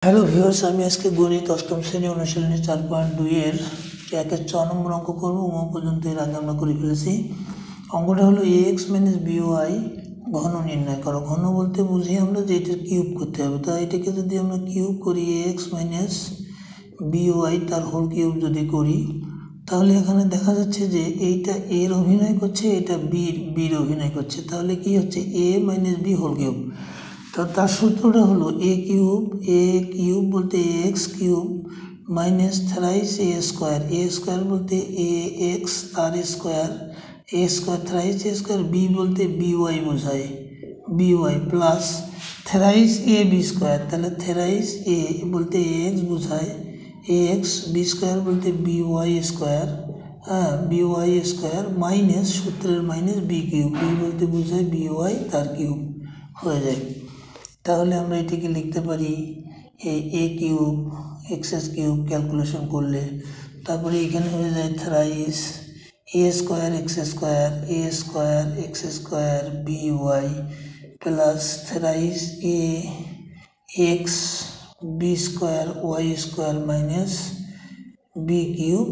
Hello viewers, আমি আজকে গণিত অষ্টম শ্রেণী অনুশীলনী 4.2 এর 1-4 নম্বর অঙ্ক করবো। পর্যন্ত এর আগে আমরা করে ফেলেছি। অঙ্কটা হলো ax - by ঘন নির্ণয় করো। ঘন বলতে বুঝি আমরা যে এটা কিউব করতে হবে। তো এটাকে যদি আমরা কিউব করি ax - by তার হোল কিউব যদি করি, তাহলে এখানে দেখা যাচ্ছে যে এইটা এর অভিনয় করছে, এটা বির অভিনয় করছে। তাহলে কি হচ্ছে a - b হোল কিউব। তো তার সূত্রটা হলো এ কিউব বলতে x cube minus thrice a square বলতে এ এক্স তার square, a square thrice a square, b বলতে বিওয়াই বোঝায়, b y plus thrice a b square. তাহলে থ্রাইস এ বলতে এ এক্স বোঝায় এ এক্স, বি স্কোয়ার বলতে b y square, b y square minus সূত্রের minus b cube, b বলতে বোঝায় by তার কিউব হয়ে যায়। তাহলে আমরা এটিকে লিখতে পারি a cube x cube calculation করলে, তারপরে এখানে হয়ে যায় thrice a square x square b y plus thrice a x b square y square minus b cube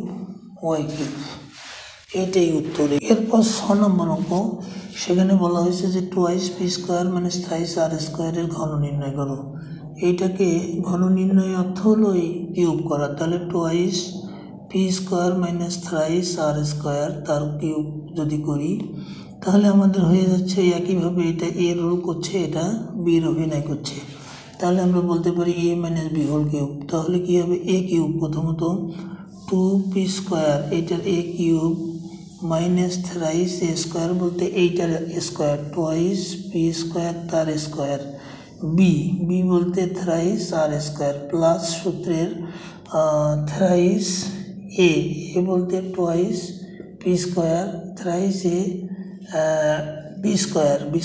y cube. এটাই উত্তর। এরপর 6 নম্বর অঙ্ক, সেখানে বলা হয়েছে যে টোয়াইস পি স্কোয়ার মানে থ্রাইস আর স্কোয়ারের ঘন নির্ণয় করো। এইটাকে ঘন নির্ণয় অর্থ হলো এই কিউব করা। তাহলে twice p square minus thrice r square তার কিউব যদি করি, তাহলে আমাদের হয়ে যাচ্ছে একইভাবে এটা এ রোল করছে, এটা বির অভিনয় করছে। তাহলে আমরা বলতে পারি এ - বি হোল কিউব। তাহলে কি হবে এ কিউব, প্রথমত 2p স্কোয়ার এটার এ cube minus thrice a square বলতে এইটার স্কোয়ার, টোয়াইস পি স্কোয়ার তার স্কোয়ার, বি বলতে থ্রাইস আর স্কোয়ার প্লাস সূত্রের থ্রাইস এ বলতে twice p square thrice a b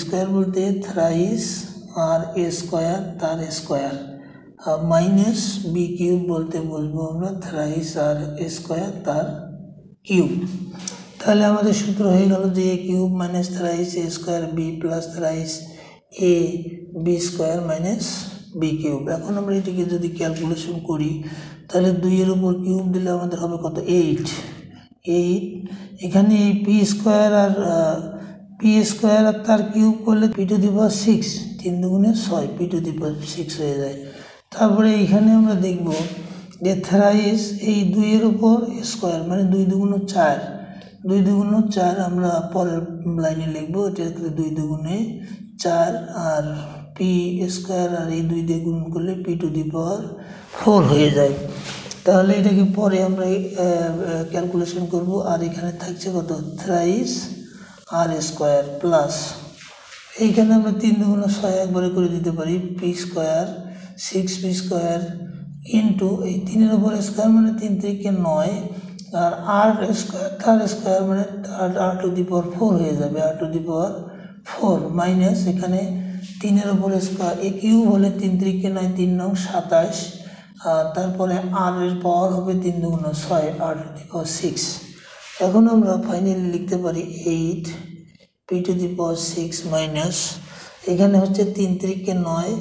square বলতে থ্রাইস আর এ স্কোয়ার তার স্কোয়ার মাইনাস বি কিউব বলতে বলবো আমরা থ্রাইস আর এ স্কোয়ার তার কিউব। তাহলে আমাদের সূত্র হয়ে গেল যে এ cube minus thrice a square B plus thrice a b square minus b cube. এখন আমরা এটিকে যদি ক্যালকুলেশন করি, তাহলে 2-এর উপর কিউব দিলে আমাদের হবে কত 8। এখানে এই পি স্কোয়ার আর তার কিউব করলে পি টু দি পাওয়ার 6, 3 দুগুণে 6, পি টু দি পাওয়ার 6 হয়ে যায়। তারপরে এখানে আমরা দেখব যে থ্রাইস এই 2-এর উপর স্কোয়ার মানে 2 দুগুণ 4, 2 দুগুণ 4 আমরা পরের লাইনে লিখবো। এটা 2 দুগুণে 4 আর পি স্কোয়ার আর এই 2 দিয়ে গুণ করলে পি টু দি পাওয়ার 4 হয়ে যায়। তাহলে এটাকে পরে আমরা ক্যালকুলেশন করব। আর এখানে থাকছে কত থ্রাইস আর স্কোয়ার প্লাস এইখানে আমরা 3 দুগুণ 6 একবারে করে দিতে পারি, P square 6p square into এই 3-এর উপর স্কোয়ার মানে 3 3 9 আর আর স্কোয়ার তার স্কোয়ার মানে আর টু দি পাওয়ার 4 হয়ে যাবে, আর টু দি পাওয়ার 4 মাইনাস এখানে 3-এর উপর স্কোয়ার এ কিউব হলে 3 3 9 3 9 27, তারপরে আর এর পাওয়ার হবে 3 দুগুণ 6 আর টু দি পাওয়ার 6। এখন আমরা ফাইনালি লিখতে পারি 8 p to the power 6 minus এখানে হচ্ছে 3 3 9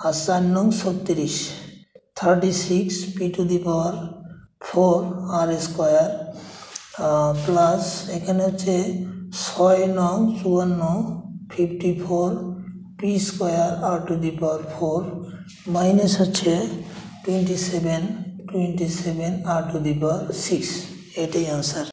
আর 4 9 36, 36 পি টু দি পাওয়ার 4 আর স্কোয়ার প্লাস এখানে হচ্ছে 6 9 54 54 পি স্কোয়ার আর টু দি পাওয়ার 4 মাইনাস হচ্ছে 27 আর টু দি পাওয়ার 6। এটাই আনসার।